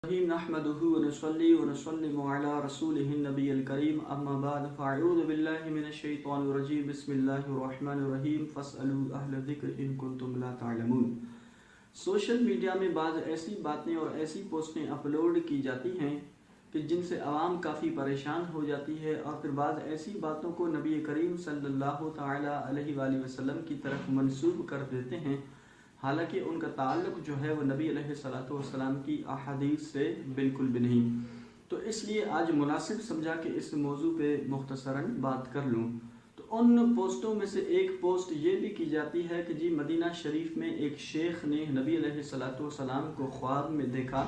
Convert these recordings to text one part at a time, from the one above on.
نحمده ونصلي ونسلم على رسوله النبي الكريم اما بعد فاعوذ بالله من الشيطان الرجيم بسم الله الرحمن الرحيم فاسألوا اهل الذکر ان کنتم لا تعلمون۔ سوشل میڈیا میں بعض ایسی باتیں اور ایسی پوسٹیں اپلوڈ کی جاتی ہیں کہ جن سے عوام کافی پریشان ہو جاتی ہے، اور پھر بعض ایسی باتوں کو نبی کریم صلی اللہ تعالی علیہ وآلہ وسلم کی طرف منسوب کر دیتے ہیں، حالانکہ ان کا تعلق جو ہے وہ نبی علیہ الصلوۃ والسلام کی احادیث سے بالکل بھی نہیں۔ تو اس لیے آج مناسب سمجھا کہ اس موضوع پہ مختصراً بات کر لوں۔ تو ان پوسٹوں میں سے ایک پوسٹ یہ بھی کی جاتی ہے کہ جی مدینہ شریف میں ایک شیخ نے نبی علیہ الصلوۃ والسلام کو خواب میں دیکھا،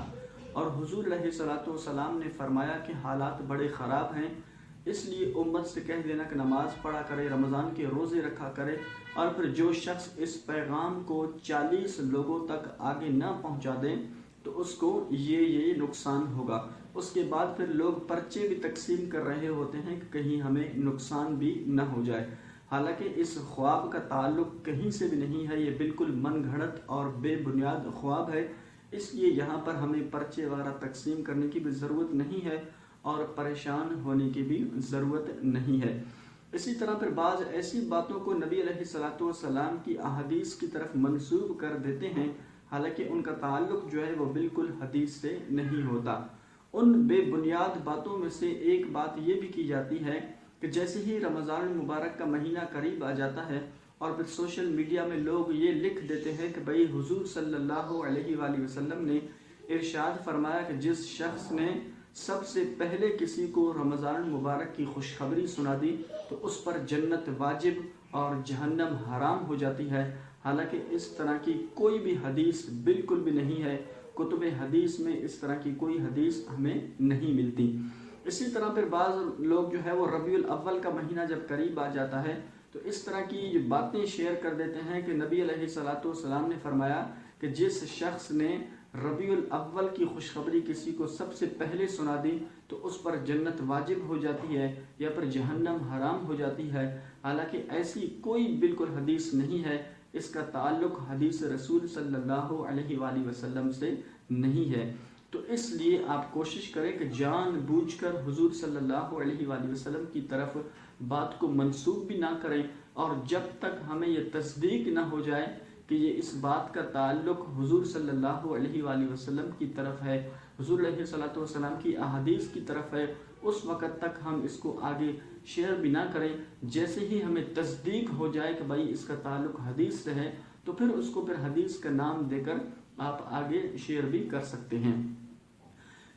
اور حضور علیہ الصلوۃ والسلام نے فرمایا کہ حالات بڑے خراب ہیں، اس لیے امت سے کہہ دینا کہ نماز پڑھا کرے، رمضان کے روزے رکھا کرے، اور پھر جو شخص اس پیغام کو 40 لوگوں تک آگے نہ پہنچا دیں تو اس کو یہ نقصان ہوگا۔ اس کے بعد پھر لوگ پرچے بھی تقسیم کر رہے ہوتے ہیں کہ کہیں ہمیں نقصان بھی نہ ہو جائے، حالانکہ اس خواب کا تعلق کہیں سے بھی نہیں ہے، یہ بالکل من گھڑت اور بے بنیاد خواب ہے۔ اس لیے یہاں پر ہمیں پرچے وغیرہ تقسیم کرنے کی بھی ضرورت نہیں ہے اور پریشان ہونے کی بھی ضرورت نہیں ہے۔ اسی طرح پھر بعض ایسی باتوں کو نبی علیہ الصلوۃ والسلام کی احادیث کی طرف منسوب کر دیتے ہیں، حالانکہ ان کا تعلق جو ہے وہ بالکل حدیث سے نہیں ہوتا۔ ان بے بنیاد باتوں میں سے ایک بات یہ بھی کی جاتی ہے کہ جیسے ہی رمضان المبارک کا مہینہ قریب آ جاتا ہے اور پھر سوشل میڈیا میں لوگ یہ لکھ دیتے ہیں کہ بھئی حضور صلی اللہ علیہ وآلہ وسلم نے ارشاد فرمایا کہ جس شخص نے سب سے پہلے کسی کو رمضان المبارک کی خوشخبری سنا دی تو اس پر جنت واجب اور جہنم حرام ہو جاتی ہے، حالانکہ اس طرح کی کوئی بھی حدیث بالکل بھی نہیں ہے۔ کتب حدیث میں اس طرح کی کوئی حدیث ہمیں نہیں ملتی۔ اسی طرح پھر بعض لوگ جو ہے وہ ربیع الاول کا مہینہ جب قریب آ جاتا ہے تو اس طرح کی باتیں شیئر کر دیتے ہیں کہ نبی علیہ الصلوۃ والسلام نے فرمایا کہ جس شخص نے ربیع الاول کی خوشخبری کسی کو سب سے پہلے سنا دی تو اس پر جنت واجب ہو جاتی ہے یا پر جہنم حرام ہو جاتی ہے، حالانکہ ایسی کوئی بالکل حدیث نہیں ہے، اس کا تعلق حدیث رسول صلی اللہ علیہ وآلہ وسلم سے نہیں ہے۔ تو اس لیے آپ کوشش کریں کہ جان بوجھ کر حضور صلی اللہ علیہ وآلہ وسلم کی طرف بات کو منسوب بھی نہ کریں، اور جب تک ہمیں یہ تصدیق نہ ہو جائے کہ یہ اس بات کا تعلق حضور صلی اللہ علیہ وآلہ وسلم کی طرف ہے، حضور علیہ الصلوۃ والسلام کی احادیث کی طرف ہے، اس وقت تک ہم اس کو آگے شیئر بھی نہ کریں۔ جیسے ہی ہمیں تصدیق ہو جائے کہ بھائی اس کا تعلق حدیث سے ہے تو پھر اس کو پھر حدیث کا نام دے کر آپ آگے شیئر بھی کر سکتے ہیں۔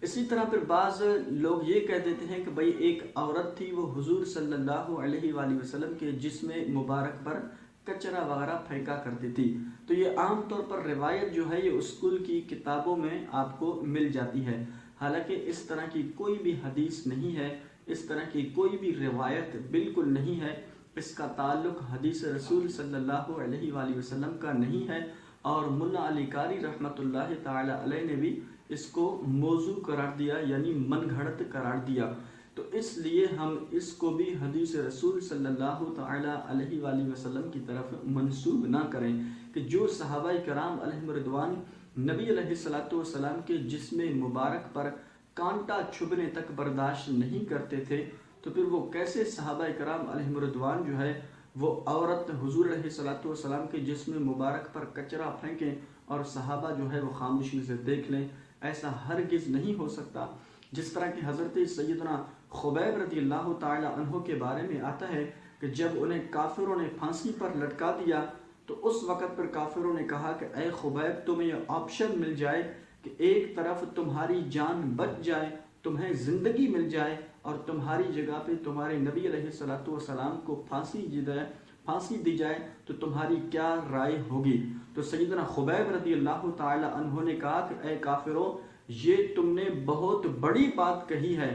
اسی طرح پھر بعض لوگ یہ کہہ دیتے ہیں کہ بھئی ایک عورت تھی، وہ حضور صلی اللہ علیہ وآلہ وسلم کے جسم مبارک پر کچرا وغیرہ پھینکا کرتی تھی۔ تو یہ عام طور پر روایت جو ہے یہ اسکول کی کتابوں میں آپ کو مل جاتی ہے، حالانکہ اس طرح کی کوئی بھی حدیث نہیں ہے، اس طرح کی کوئی بھی روایت بالکل نہیں ہے، اس کا تعلق حدیث رسول صلی اللہ علیہ وآلہ وسلم کا نہیں ہے، اور ملا علی قاری رحمۃ اللہ تعالی علیہ نے بھی اس کو موضوع قرار دیا، یعنی من گھڑت قرار دیا۔ تو اس لیے ہم اس کو بھی حدیث رسول صلی اللہ تعالی علیہ وآلہ وسلم کی طرف منسوب نہ کریں کہ جو صحابہ کرام علیہم رضوان نبی علیہ الصلوۃ والسلام کے جسم مبارک پر کانٹا چھبنے تک برداشت نہیں کرتے تھے، تو پھر وہ کیسے صحابہ کرام علیہم رضوان جو ہے وہ عورت حضور علیہ الصلوۃ والسلام کے جسم مبارک پر کچرا پھینکیں اور صحابہ جو ہے وہ خاموشی سے دیکھ لیں؟ ایسا ہرگز نہیں ہو سکتا۔ جس طرح کہ حضرت سیدنا خبیب رضی اللہ تعالی عنہ کے بارے میں آتا ہے کہ جب انہیں کافروں نے پھانسی پر لٹکا دیا تو اس وقت پر کافروں نے کہا کہ اے خبیب تمہیں یہ آپشن مل جائے کہ ایک طرف تمہاری جان بچ جائے، تمہیں زندگی مل جائے، اور تمہاری جگہ پہ تمہارے نبی علیہ الصلوۃ والسلام کو پھانسی دی جائے تو تمہاری کیا رائے ہوگی؟ تو سیدنا خبیب رضی اللہ تعالی عنہ نے کہا کہ اے کافروں، یہ تم نے بہت بڑی بات کہی ہے۔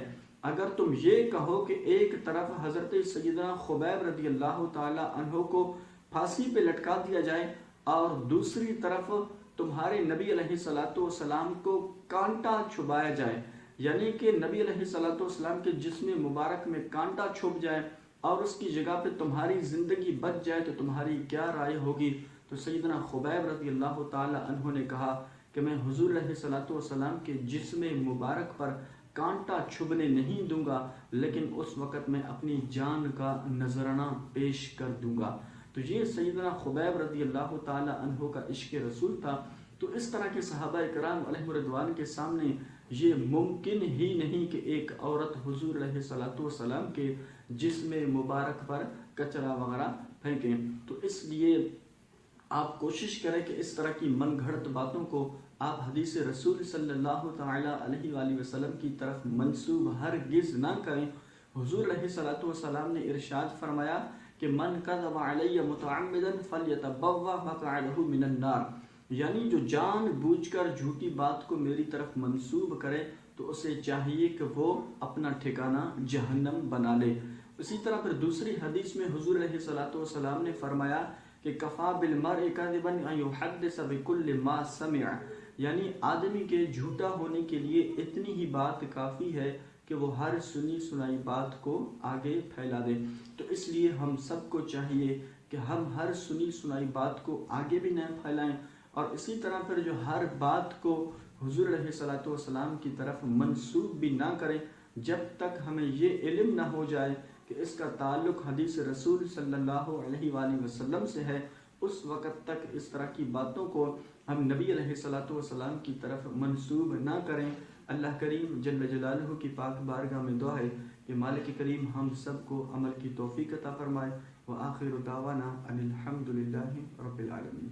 اگر تم یہ کہو کہ ایک طرف حضرت سیدنا خبیب رضی اللہ تعالی عنہ کو پھانسی پہ لٹکا دیا جائے اور دوسری طرف تمہارے نبی علیہ الصلوۃ والسلام کو کانٹا چھبایا جائے، یعنی کہ نبی علیہ الصلوۃ والسلام کے جسم مبارک میں کانٹا چھپ جائے اور اس کی جگہ پہ تمہاری زندگی بچ جائے تو تمہاری کیا رائے ہوگی؟ تو سیدنا خبیب رضی اللہ تعالی عنہ نے کہا کہ میں حضور علیہ الصلوۃ والسلام کے جسم مبارک پر کانٹا چھبنے نہیں دوں گا، لیکن اس وقت میں اپنی جان کا نذرانہ پیش کر دوں گا۔ تو یہ سیدنا خبیب رضی اللہ تعالی عنہ کا عشق رسول تھا۔ تو اس طرح کے صحابہ کرام علیہ رضوان کے سامنے یہ ممکن ہی نہیں کہ ایک عورت حضور علیہ الصلوۃ والسلام کے جسم مبارک پر کچرا وغیرہ پھینکیں۔ تو اس لیے آپ کوشش کریں کہ اس طرح کی من گھڑت باتوں کو آپ حدیث رسول صلی اللہ تعالی علیہ وآلہ وسلم کی طرف منسوب ہرگز نہ کریں۔ حضور علیہ الصلوۃ والسلام نے ارشاد فرمایا کہ من کذب علی متعمدا فلیتبوأ مقعدہ من النار، یعنی جو جان بوجھ کر جھوٹی بات کو میری طرف منسوب کرے تو اسے چاہیے کہ وہ اپنا ٹھکانہ جہنم بنا لے۔ اسی طرح پھر دوسری حدیث میں حضور علیہ الصلوۃ والسلام نے فرمایا کہ کفا بالمرء کذبا ان یحدث بکل ما سمع، یعنی آدمی کے جھوٹا ہونے کے لیے اتنی ہی بات کافی ہے کہ وہ ہر سنی سنائی بات کو آگے پھیلا دے۔ تو اس لیے ہم سب کو چاہیے کہ ہم ہر سنی سنائی بات کو آگے بھی نہ پھیلائیں، اور اسی طرح پھر جو ہر بات کو حضور علیہ الصلوۃ والسلام کی طرف منسوب بھی نہ کریں جب تک ہمیں یہ علم نہ ہو جائے کہ اس کا تعلق حدیث رسول صلی اللہ علیہ وآلہ وسلم سے ہے، اس وقت تک اس طرح کی باتوں کو ہم نبی علیہ الصلوۃ والسلام کی طرف منسوب نہ کریں۔ اللہ کریم جل جلالہ کی پاک بارگاہ میں دعا ہے کہ مالک کریم ہم سب کو عمل کی توفیق عطا فرمائے۔ وآخر دعوانا ان الحمد للہ رب العالمین۔